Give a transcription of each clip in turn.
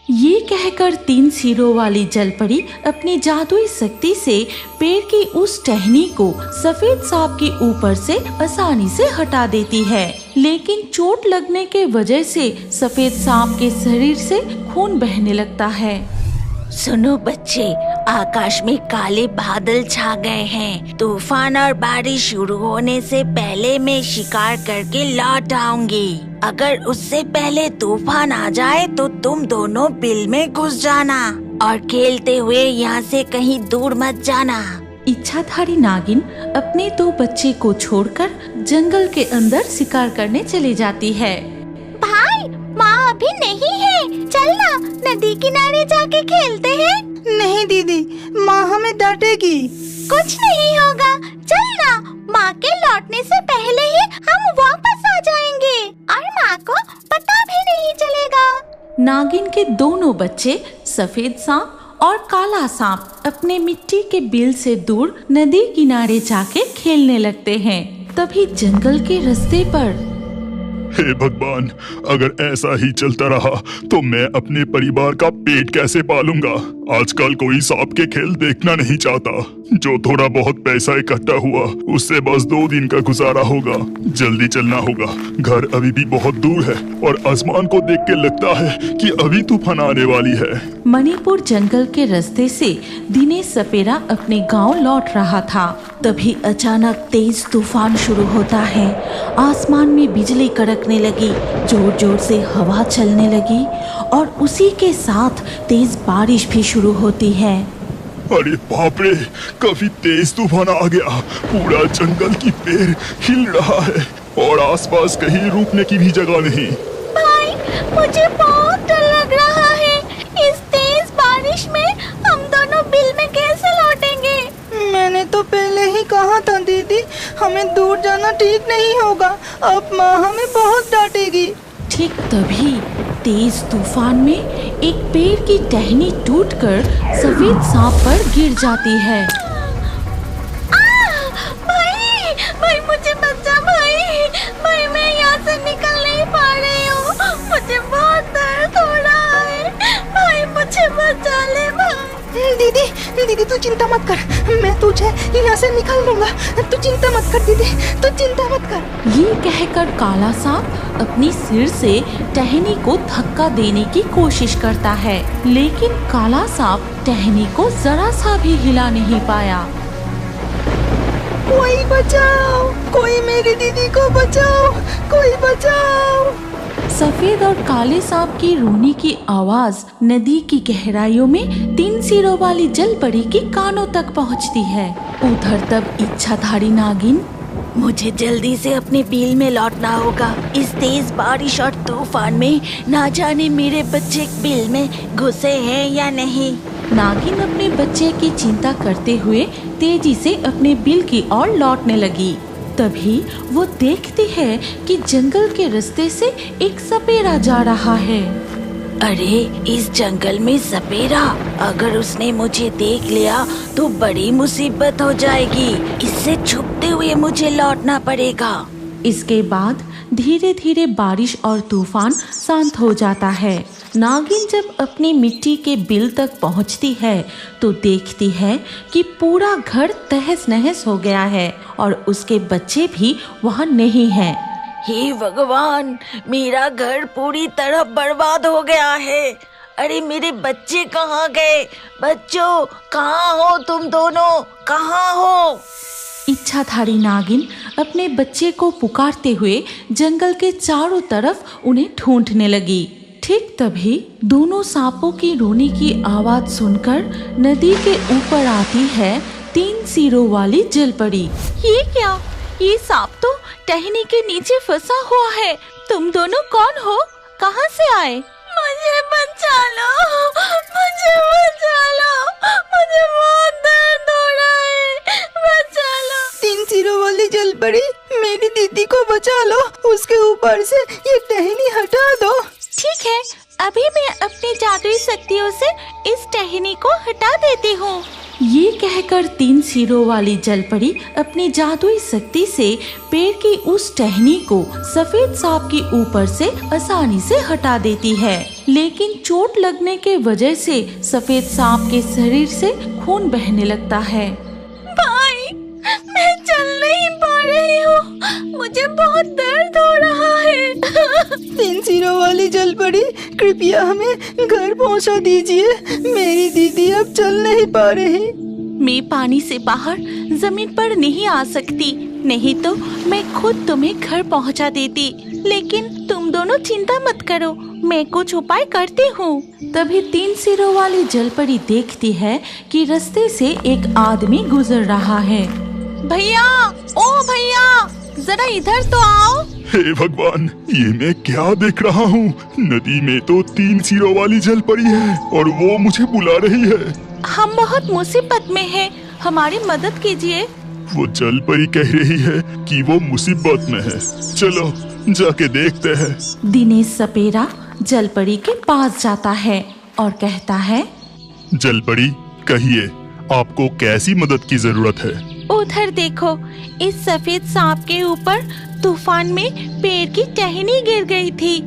ये कहकर 3 सिरों वाली जलपरी अपनी जादुई शक्ति से पेड़ की उस टहनी को सफेद सांप के ऊपर से आसानी से हटा देती है, लेकिन चोट लगने के वजह से सफेद सांप के शरीर से खून बहने लगता है। सुनो बच्चे, आकाश में काले बादल छा गए हैं। तूफान और बारिश शुरू होने से पहले मैं शिकार करके लौट आऊंगी। अगर उससे पहले तूफान आ जाए तो तुम दोनों बिल में घुस जाना और खेलते हुए यहाँ से कहीं दूर मत जाना। इच्छाधारी नागिन अपने 2 बच्चे को छोड़कर जंगल के अंदर शिकार करने चली जाती है। भाई, माँ अभी नहीं है, चलना नदी किनारे जाके खेलते हैं। नहीं दीदी, माँ हमें डांटेगी। कुछ नहीं होगा, चलना, माँ के लौटने से पहले ही हम वापस आ जाएंगे और माँ को पता भी नहीं चलेगा। नागिन के दोनों बच्चे सफेद सांप और काला सांप अपने मिट्टी के बिल से दूर नदी किनारे जाके खेलने लगते हैं। तभी जंगल के रास्ते पर हे भगवान, अगर ऐसा ही चलता रहा तो मैं अपने परिवार का पेट कैसे पालूंगा। आजकल कोई सांप के खेल देखना नहीं चाहता। जो थोड़ा बहुत पैसा इकट्ठा हुआ उससे बस 2 दिन का गुजारा होगा। जल्दी चलना होगा, घर अभी भी बहुत दूर है और आसमान को देख के लगता है कि अभी तूफान आने वाली है। मणिपुर जंगल के रास्ते से दिनेश सपेरा अपने गांव लौट रहा था। तभी अचानक तेज तूफान शुरू होता है। आसमान में बिजली कड़कने लगी, जोर जोर से हवा चलने लगी और उसी के साथ तेज बारिश भी शुरू होती है। अरे बाप रे, काफी तेज तूफान आ गया। पूरा जंगल की पेड़ हिल रहा है और आसपास कहीं रुकने की भी जगह नहीं। भाई, मुझे बहुत डर लग रहा है। इस तेज बारिश में हम दोनों बिल में कैसे लौटेंगे? मैंने तो पहले ही कहा था दीदी, हमें दूर जाना ठीक नहीं होगा। अब माँ हमें बहुत डांटेगी। ठीक तभी तेज तूफान में एक पेड़ की टहनी टूटकर सफेद सांप पर गिर जाती है। भाई, भाई मुझे बचा भाई। भाई, मैं यहाँ से निकल नहीं पा रही हूँ। मुझे बहुत दर्द हो रहा है। भाई, मुझे बचा ले भाई। दीदी तू चिंता मत कर, मैं तुझे यहाँ से निकाल लूंगा। तू चिंता मत कर दीदी, तू चिंता मत कर। ये कहकर काला सांप अपनी सिर से टहनी को धक्का देने की कोशिश करता है, लेकिन काला सांप टहनी को जरा सा भी हिला नहीं पाया। कोई बचाओ, कोई मेरी दीदी को बचाओ, कोई बचाओ। सफेद और काले सांप की रोने की आवाज नदी की गहराइयों में 3 सिरों वाली जलपरी के कानों तक पहुंचती है। उधर तब इच्छाधारी नागिन, मुझे जल्दी से अपने बिल में लौटना होगा। इस तेज बारिश और तूफान में ना जाने मेरे बच्चे बिल में घुसे हैं या नहीं। नागिन अपने बच्चे की चिंता करते हुए तेजी से अपने बिल की ओर लौटने लगी। तभी वो देखती है कि जंगल के रास्ते से एक सपेरा जा रहा है। अरे, इस जंगल में सपेरा, अगर उसने मुझे देख लिया तो बड़ी मुसीबत हो जाएगी। इससे छुपते हुए मुझे लौटना पड़ेगा। इसके बाद धीरे धीरे बारिश और तूफान शांत हो जाता है। नागिन जब अपनी मिट्टी के बिल तक पहुंचती है तो देखती है कि पूरा घर तहस नहस हो गया है और उसके बच्चे भी वहां नहीं हैं। हे भगवान, मेरा घर पूरी तरह बर्बाद हो गया है। अरे, मेरे बच्चे कहाँ गए? बच्चों, कहाँ हो तुम दोनों? कहाँ हो? इच्छाधारी नागिन अपने बच्चे को पुकारते हुए जंगल के चारों तरफ उन्हें ढूंढने लगी। ठीक तभी दोनों सांपों की रोने की आवाज सुनकर नदी के ऊपर आती है 3 सिरों वाली जलपरी। ये क्या? ये सांप तो टहनी के नीचे फंसा हुआ है। तुम दोनों कौन हो? कहाँ से आए? मुझे बचा लो, मुझे बचा लो, मुझे बहुत दर्द हो रहा है, बचा लो। 3 सिरों वाली जलपरी, मेरी दीदी को बचा लो। उसके ऊपर से ये टहनी हटा दो। ठीक है, अभी मैं अपनी जादुई शक्तियों से इस टहनी को हटा देती हूँ। ये कहकर 3 सिरों वाली जलपरी अपनी जादुई शक्ति से पेड़ की उस टहनी को सफेद सांप के ऊपर से आसानी से हटा देती है, लेकिन चोट लगने के वजह से सफेद सांप के शरीर से खून बहने लगता है। भाई, मैं चल नहीं पा रही हूँ, मुझे बहुत दर्द हो रहा है। 3 सिरों वाली जलपरी, कृपया हमें घर पहुंचा दीजिए। मेरी दीदी अब चल नहीं पा रही। मैं पानी से बाहर जमीन पर नहीं आ सकती, नहीं तो मैं खुद तुम्हें घर पहुंचा देती। लेकिन तुम दोनों चिंता मत करो, मैं कुछ उपाय करती हूँ। तभी 3 सिरों वाली जलपरी देखती है कि रास्ते से एक आदमी गुजर रहा है। भैया, ओ भैया, जरा इधर तो आओ। हे भगवान, ये मैं क्या देख रहा हूँ? नदी में तो 3 सिरों वाली जलपरी है और वो मुझे बुला रही है। हम बहुत मुसीबत में हैं, हमारी मदद कीजिए। वो जलपरी कह रही है कि वो मुसीबत में है। चलो जाके देखते हैं। दिनेश सपेरा जलपरी के पास जाता है और कहता है, जलपरी, कहिए आपको कैसी मदद की जरूरत है? उधर देखो, इस सफेद सांप के ऊपर तूफान में पेड़ की टहनी गिर गई थी,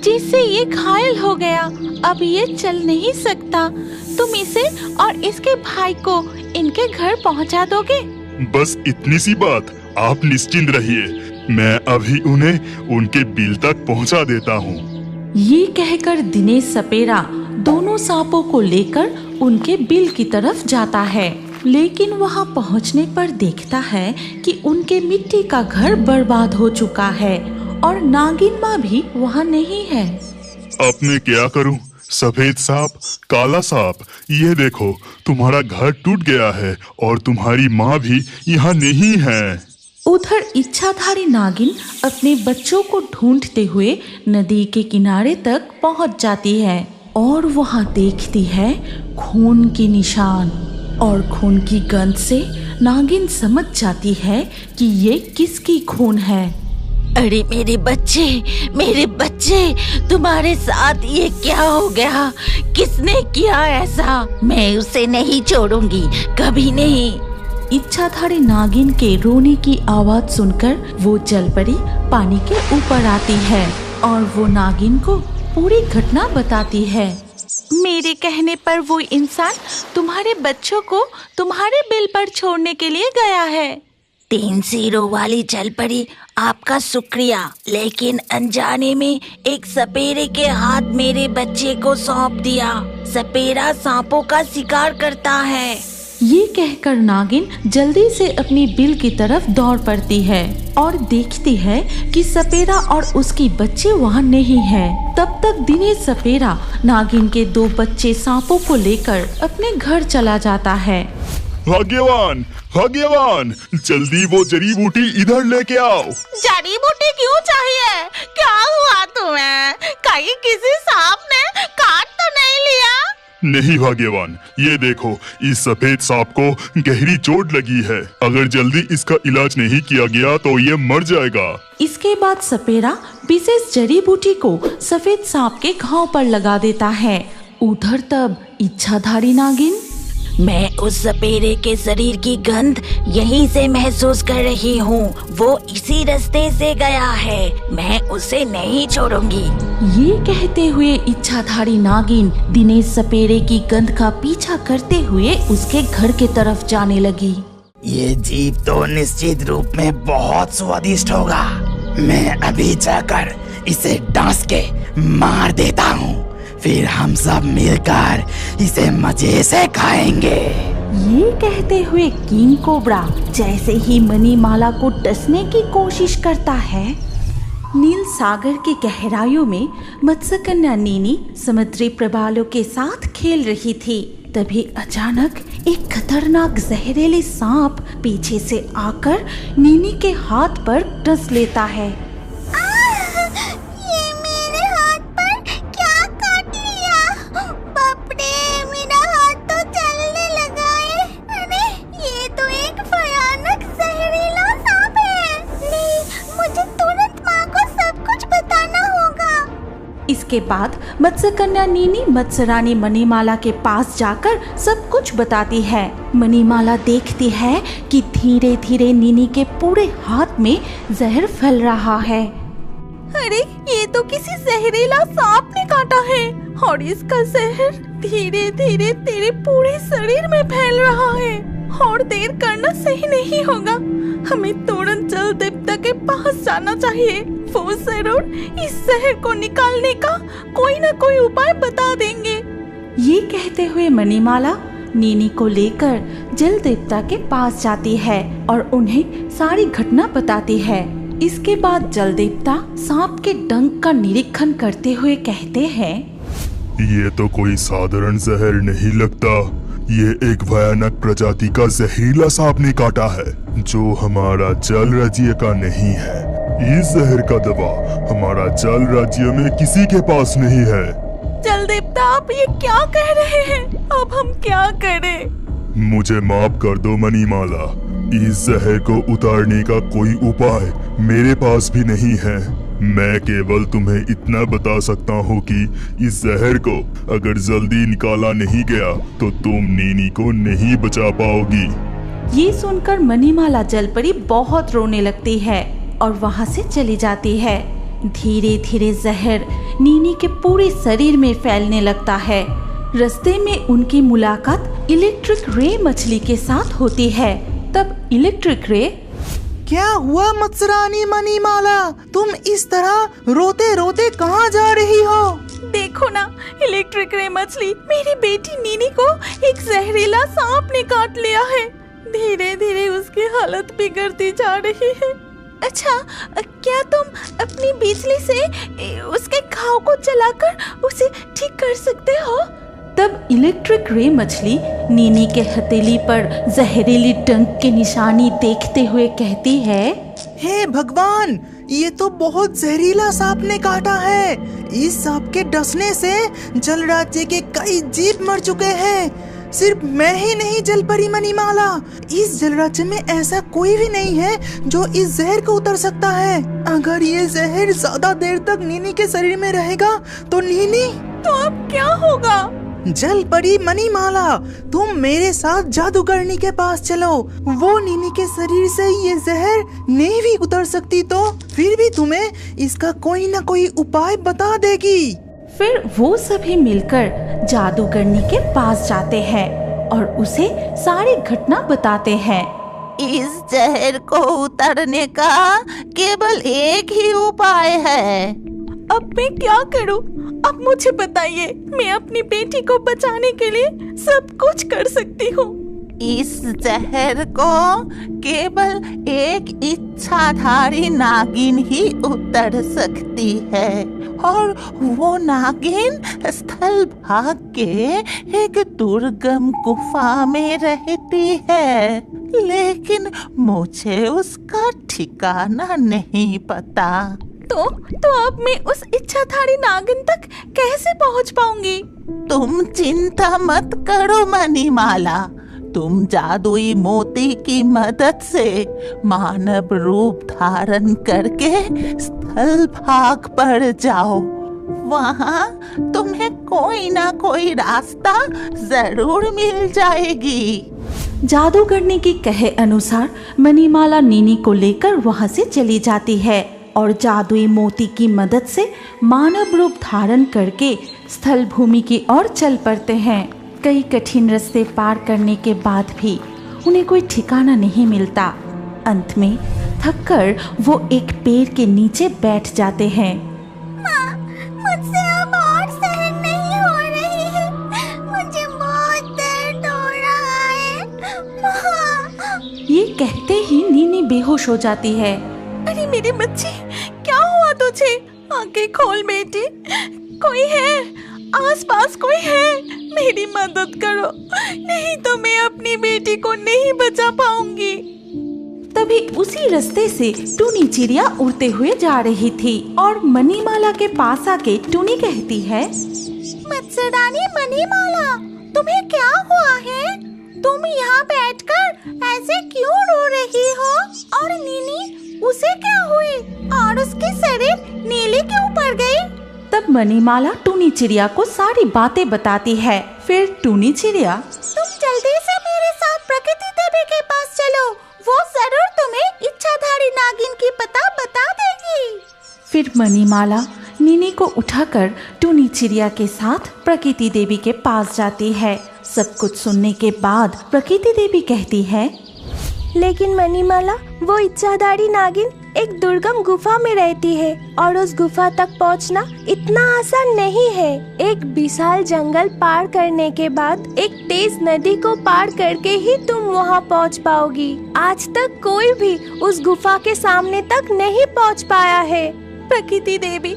जिससे ये घायल हो गया। अब ये चल नहीं सकता। तुम इसे और इसके भाई को इनके घर पहुंचा दोगे? बस इतनी सी बात, आप निश्चिंत रहिए, मैं अभी उन्हें उनके बिल तक पहुंचा देता हूँ। ये कहकर दिनेश सपेरा दोनों सांपों को लेकर उनके बिल की तरफ जाता है, लेकिन वहाँ पहुँचने पर देखता है कि उनके मिट्टी का घर बर्बाद हो चुका है और नागिन माँ भी वहाँ नहीं है। अब मैं क्या करूँ? सफेद सांप, काला सांप, ये देखो तुम्हारा घर टूट गया है और तुम्हारी माँ भी यहाँ नहीं है। उधर इच्छाधारी नागिन अपने बच्चों को ढूंढते हुए नदी के किनारे तक पहुंच जाती है और वहां देखती है खून के निशान, और खून की गंध से नागिन समझ जाती है कि ये किसकी खून है। अरे मेरे बच्चे, तुम्हारे साथ ये क्या हो गया? किसने किया ऐसा? मैं उसे नहीं छोड़ूंगी, कभी नहीं। इच्छाधारी नागिन के रोने की आवाज सुनकर वो जलपरी पानी के ऊपर आती है और वो नागिन को पूरी घटना बताती है। मेरे कहने पर वो इंसान तुम्हारे बच्चों को तुम्हारे बिल पर छोड़ने के लिए गया है। 3 सिरों वाली जलपरी, आपका शुक्रिया, लेकिन अनजाने में एक सपेरे के हाथ मेरे बच्चे को सौंप दिया। सपेरा सांपों का शिकार करता है। ये कहकर नागिन जल्दी से अपनी बिल की तरफ दौड़ पड़ती है और देखती है कि सपेरा और उसकी बच्चे वहाँ नहीं है। तब तक दिनेश सपेरा नागिन के 2 बच्चे सांपों को लेकर अपने घर चला जाता है। भाग्यवान, भाग्यवान, जल्दी वो जड़ी बूटी इधर लेके आओ। जड़ी बूटी क्यों चाहिए? क्या हुआ तुम्हें? कहीं किसी सांप ने काट तो नहीं लिया? नहीं भाग्यवान, ये देखो, इस सफेद सांप को गहरी चोट लगी है। अगर जल्दी इसका इलाज नहीं किया गया तो ये मर जाएगा। इसके बाद सपेरा विशेष जड़ी बूटी को सफेद सांप के घाव पर लगा देता है। उधर तब इच्छाधारी नागिन, मैं उस सपेरे के शरीर की गंध यहीं से महसूस कर रही हूँ। वो इसी रास्ते से गया है, मैं उसे नहीं छोड़ूंगी। ये कहते हुए इच्छाधारी नागिन दिनेश सपेरे की गंध का पीछा करते हुए उसके घर के तरफ जाने लगी। ये जीव तो निश्चित रूप में बहुत स्वादिष्ट होगा। मैं अभी जाकर इसे डांस के मार देता हूँ, फिर हम सब मिलकर इसे मजे से खाएंगे। ये कहते हुए किंग कोबरा जैसे ही मणिमाला को डसने की कोशिश करता है, नील सागर की गहराइयों में मत्स्यकन्या नीनी समुद्री प्रवालों के साथ खेल रही थी। तभी अचानक एक खतरनाक जहरीले सांप पीछे से आकर नीनी के हाथ पर डस लेता है। ये मेरे हाथ पर क्या काट लिया? बाप रे, मेरा हाथ तो जलने लगा है। अरे ये तो एक भयानक जहरीला सांप है। नहीं, मुझे तुरंत माँ को सब कुछ बताना होगा। इसके इसके बाद मत्स्य कन्या नीनी मत्स्य रानी मणिमाला के पास जाकर सब कुछ बताती है। मणिमाला देखती है कि धीरे धीरे नीनी के पूरे हाथ में जहर फैल रहा है। अरे ये तो किसी जहरीला सांप ने काटा है और इसका जहर धीरे धीरे तेरे पूरे शरीर में फैल रहा है और देर करना सही नहीं होगा। हमें तुरंत जल देवता के पास जाना चाहिए। वो जरूर इस जहर को निकालने का कोई न कोई उपाय बता देंगे। ये कहते हुए मणिमाला नीनी को लेकर जल देवता के पास जाती है और उन्हें सारी घटना बताती है। इसके बाद जल देवता सांप के डंक का निरीक्षण करते हुए कहते हैं, ये तो कोई साधारण जहर नहीं लगता। ये एक भयानक प्रजाति का जहरीला सांप ने काटा है जो हमारा जल राज्य का नहीं है। इस जहर का दवा हमारा जल राज्य में किसी के पास नहीं है। जल देवता आप ये क्या कह रहे हैं? अब हम क्या करें? मुझे माफ कर दो मणिमाला, इस जहर को उतारने का कोई उपाय मेरे पास भी नहीं है। मैं केवल तुम्हें इतना बता सकता हूँ कि इस जहर को अगर जल्दी निकाला नहीं गया तो तुम नीनी को नहीं बचा पाओगी। ये सुनकर मणिमाला जलपरी बहुत रोने लगती है और वहाँ से चली जाती है। धीरे धीरे जहर नीनी के पूरे शरीर में फैलने लगता है। रास्ते में उनकी मुलाकात इलेक्ट्रिक रे मछली के साथ होती है। तब इलेक्ट्रिक रे, क्या हुआ मत्स्य रानी मणिमाला, तुम इस तरह रोते रोते कहाँ जा रही हो? देखो ना, इलेक्ट्रिक रे मछली मेरी बेटी नीनी को एक जहरीला सांप ने काट लिया है। धीरे धीरे उसकी हालत बिगड़ती जा रही है। अच्छा, क्या तुम अपनी बिजली से उसके घाव को जलाकर उसे ठीक कर सकते हो? तब इलेक्ट्रिक रे मछली नीनी के हथेली पर जहरीली डंक की निशानी देखते हुए कहती है, हे भगवान, ये तो बहुत जहरीला सांप ने काटा है। इस सांप के डसने से जल राज्य के कई जीव मर चुके हैं। सिर्फ मैं ही नहीं जलपरी मणिमाला, इस जल राज्य में ऐसा कोई भी नहीं है जो इस जहर को उतर सकता है। अगर ये जहर ज्यादा देर तक नीनी के शरीर में रहेगा तो नीनी, तो अब क्या होगा? जलपरी मणिमाला, तुम मेरे साथ जादूगरनी के पास चलो। वो नीनी के शरीर से ये जहर नहीं भी उतर सकती तो फिर भी तुम्हें इसका कोई न कोई उपाय बता देगी। फिर वो सभी मिलकर जादूगरनी के पास जाते हैं और उसे सारी घटना बताते हैं। इस जहर को उतारने का केवल एक ही उपाय है। अब मैं क्या करूं? अब मुझे बताइए, मैं अपनी बेटी को बचाने के लिए सब कुछ कर सकती हूँ। इस जहर को केवल एक इच्छाधारी नागिन ही उतर सकती है और वो नागिन स्थल भाग के एक दुर्गम गुफा में रहती है, लेकिन मुझे उसका ठिकाना नहीं पता। तो अब मैं उस इच्छाधारी नागिन तक कैसे पहुंच पाऊंगी? तुम चिंता मत करो मणिमाला, तुम जादुई मोती की मदद से मानव रूप धारण करके स्थल भाग पर जाओ। वहाँ तुम्हें कोई ना कोई रास्ता जरूर मिल जाएगी। जादूगरनी के कहे अनुसार मणिमाला नीनी को लेकर वहाँ से चली जाती है और जादुई मोती की मदद से मानव रूप धारण करके स्थल भूमि की ओर चल पड़ते हैं। कई कठिन रास्ते पार करने के बाद भी उन्हें कोई ठिकाना नहीं मिलता। अंत में थककर वो एक पेड़ के नीचे बैठ जाते हैं। मुझसे अब और सहन नहीं हो रही है, मुझे बहुत दर्द हो रहा है। ये कहते ही नीनी बेहोश हो जाती है। अरे मेरे बच्चे, क्या हुआ तुझे? आंखें खोल बेटी, कोई है? आसपास कोई है? मेरी मदद करो, नहीं तो मैं अपनी बेटी को नहीं बचा पाऊंगी। तभी उसी रास्ते से टूनी चिड़िया उड़ते हुए जा रही थी और मणिमाला के पास आके टूनी कहती है, मत्स्य रानी मणिमाला, तुम्हें क्या हुआ है? तुम यहाँ बैठकर ऐसे क्यों रो रही हो? और नीनी, उसे क्या हुई और उसकी शरीर नीले क्यों पड़ गई? तब मणिमाला टूनी चिड़िया को सारी बातें बताती है। फिर टूनी चिड़िया, तुम जल्दी से मेरे साथ प्रकृति देवी के पास चलो, वो जरूर तुम्हें इच्छाधारी नागिन की पता बता देगी। फिर मणिमाला नीनी को उठाकर टूनी चिड़िया के साथ प्रकृति देवी के पास जाती है। सब कुछ सुनने के बाद प्रकृति देवी कहती है, लेकिन मणिमाला, वो इच्छाधारी नागिन एक दुर्गम गुफा में रहती है और उस गुफा तक पहुंचना इतना आसान नहीं है। एक विशाल जंगल पार करने के बाद एक तेज नदी को पार करके ही तुम वहां पहुंच पाओगी। आज तक कोई भी उस गुफा के सामने तक नहीं पहुंच पाया है। प्रकृति देवी,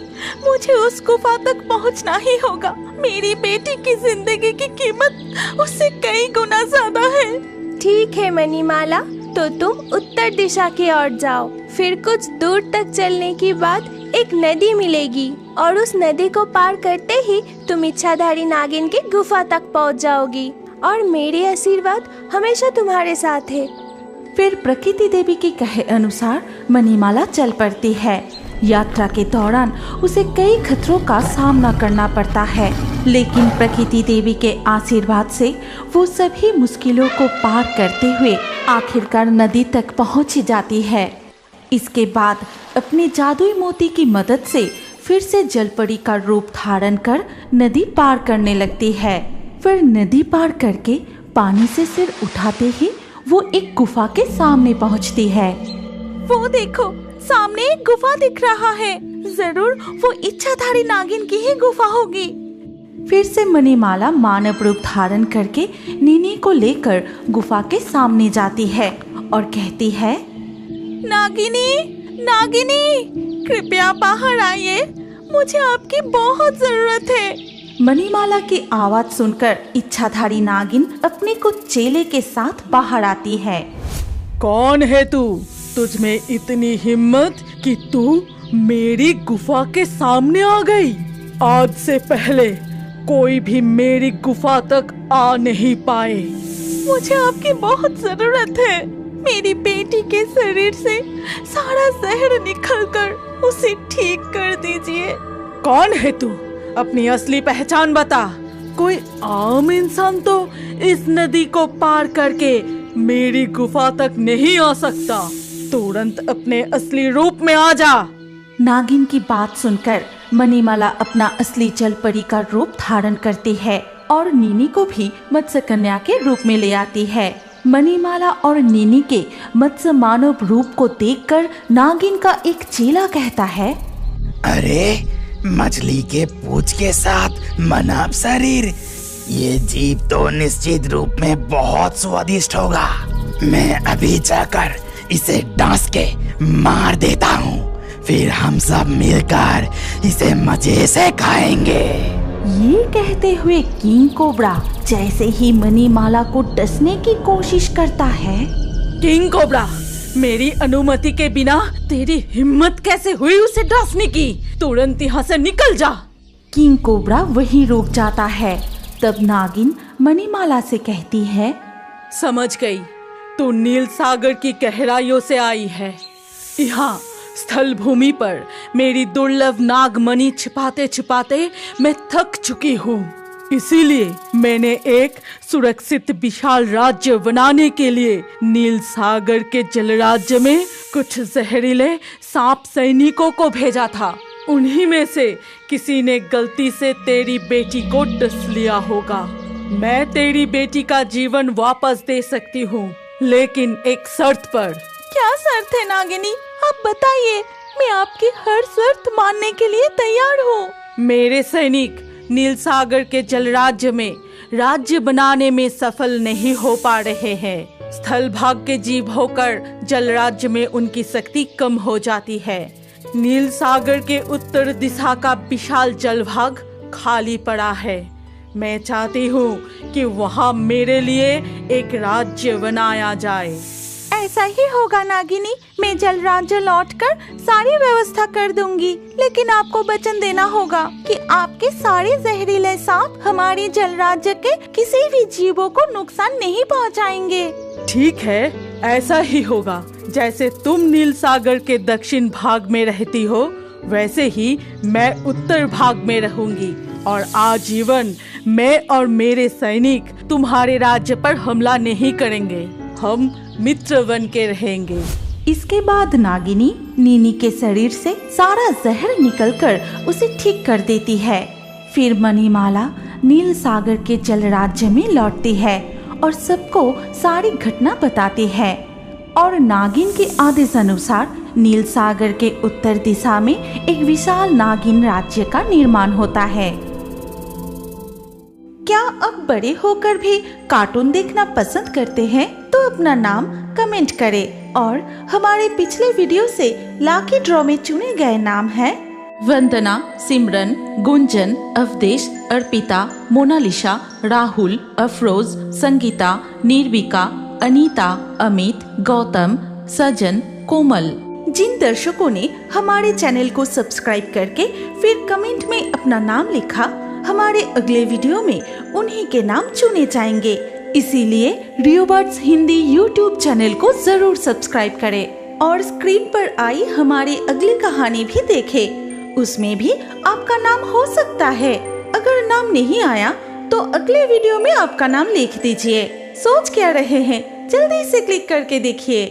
मुझे उस गुफा तक पहुंचना ही होगा। मेरी बेटी की जिंदगी की कीमत उससे कई गुना ज्यादा है। ठीक है मणिमाला, तो तुम उत्तर दिशा की ओर जाओ। फिर कुछ दूर तक चलने के बाद एक नदी मिलेगी और उस नदी को पार करते ही तुम इच्छाधारी नागिन की गुफा तक पहुंच जाओगी और मेरे आशीर्वाद हमेशा तुम्हारे साथ है। फिर प्रकृति देवी के कहे अनुसार मणिमाला चल पड़ती है। यात्रा के दौरान उसे कई खतरों का सामना करना पड़ता है, लेकिन प्रकृति देवी के आशीर्वाद से वो सभी मुश्किलों को पार करते हुए आखिरकार नदी तक पहुंच जाती है। इसके बाद अपने जादुई मोती की मदद से फिर से जलपरी का रूप धारण कर नदी पार करने लगती है। फिर नदी पार करके पानी से सिर उठाते ही वो एक गुफा के सामने पहुंचती है। वो देखो, सामने एक गुफा दिख रहा है। जरूर वो इच्छाधारी नागिन की ही गुफा होगी। फिर से मणिमाला मानव रूप धारण करके नीनी को लेकर गुफा के सामने जाती है और कहती है, नागिनी, नागिनी, कृपया बाहर आइए, मुझे आपकी बहुत जरूरत है। मणिमाला की आवाज सुनकर इच्छाधारी नागिन अपने कुछ चेले के साथ बाहर आती है। कौन है तू? तुझ में इतनी हिम्मत कि तू मेरी गुफा के सामने आ गई। आज से पहले कोई भी मेरी गुफा तक आ नहीं पाए। मुझे आपकी बहुत जरूरत है। मेरी बेटी के शरीर से सारा जहर निकलकर उसे ठीक कर दीजिए। कौन है तू? अपनी असली पहचान बता। कोई आम इंसान तो इस नदी को पार करके मेरी गुफा तक नहीं आ सकता। तुरंत अपने असली रूप में आ जा। नागिन की बात सुनकर मणिमाला अपना असली जलपरी का रूप धारण करती है और नीनी को भी मत्स्य कन्या के रूप में ले आती है। मणिमाला और नीनी के मत्स्य मानव रूप को देखकर नागिन का एक चेला कहता है, अरे, मछली के पूंछ के साथ मानव शरीर, ये जीव तो निश्चित रूप में बहुत स्वादिष्ट होगा। मैं अभी जाकर इसे डांस के मार देता हूँ, फिर हम सब मिलकर इसे मजे से खाएंगे। ये कहते हुए किंग कोबरा जैसे ही मणिमाला को डसने की कोशिश करता है। किंग कोबरा, मेरी अनुमति के बिना तेरी हिम्मत कैसे हुई उसे डसने की? तुरंत यहाँ से निकल जा। किंग कोबरा वहीं रुक जाता है। तब नागिन मणिमाला से कहती है, समझ गई, तू नील सागर की गहराइयों से आई है। यहाँ स्थल भूमि पर मेरी दुर्लभ नागमणि छिपाते छिपाते मैं थक चुकी हूँ। इसीलिए मैंने एक सुरक्षित विशाल राज्य बनाने के लिए नील सागर के जल राज्य में कुछ जहरीले सांप सैनिकों को भेजा था। उन्हीं में से किसी ने गलती से तेरी बेटी को डस लिया होगा। मैं तेरी बेटी का जीवन वापस दे सकती हूँ, लेकिन एक शर्त पर। क्या शर्त है नागिनी? आप बताइए, मैं आपकी हर शर्त मानने के लिए तैयार हूँ। मेरे सैनिक नील सागर के जल राज्य में राज्य बनाने में सफल नहीं हो पा रहे हैं। स्थल भाग के जीव होकर जल राज्य में उनकी शक्ति कम हो जाती है। नील सागर के उत्तर दिशा का विशाल जल भाग खाली पड़ा है। मैं चाहती हूँ कि वहाँ मेरे लिए एक राज्य बनाया जाए। ऐसा ही होगा नागिनी, मैं जल राज्य लौटकर सारी व्यवस्था कर दूंगी, लेकिन आपको वचन देना होगा कि आपके सारे जहरीले सांप हमारे जल राज्य के किसी भी जीवों को नुकसान नहीं पहुंचाएंगे। ठीक है, ऐसा ही होगा। जैसे तुम नील सागर के दक्षिण भाग में रहती हो, वैसे ही मैं उत्तर भाग में रहूंगी और आजीवन मैं और मेरे सैनिक तुम्हारे राज्य पर हमला नहीं करेंगे। हम मित्र बन के रहेंगे। इसके बाद नागिनी नीनी के शरीर से सारा जहर निकलकर उसे ठीक कर देती है। फिर मणिमाला नील सागर के जल राज्य में लौटती है और सबको सारी घटना बताती है। और नागिन के आदेश अनुसार नील सागर के उत्तर दिशा में एक विशाल नागिन राज्य का निर्माण होता है। क्या अब बड़े होकर भी कार्टून देखना पसंद करते हैं? तो अपना नाम कमेंट करें और हमारे पिछले वीडियो से लाकी ड्रॉ में चुने गए नाम हैं वंदना, सिमरन, गुंजन, अवधेश, अर्पिता, मोनालिसा, राहुल, अफरोज, संगीता, निर्विका, अनीता, अमित, गौतम, सजन, कोमल। जिन दर्शकों ने हमारे चैनल को सब्सक्राइब करके फिर कमेंट में अपना नाम लिखा, हमारे अगले वीडियो में उन्हीं के नाम चुने जाएंगे। इसीलिए रियोबर्ड्स हिंदी यूट्यूब चैनल को जरूर सब्सक्राइब करें और स्क्रीन पर आई हमारी अगली कहानी भी देखें। उसमें भी आपका नाम हो सकता है। अगर नाम नहीं आया तो अगले वीडियो में आपका नाम लिख दीजिए। सोच क्या रहे हैं? जल्दी से क्लिक करके देखिए।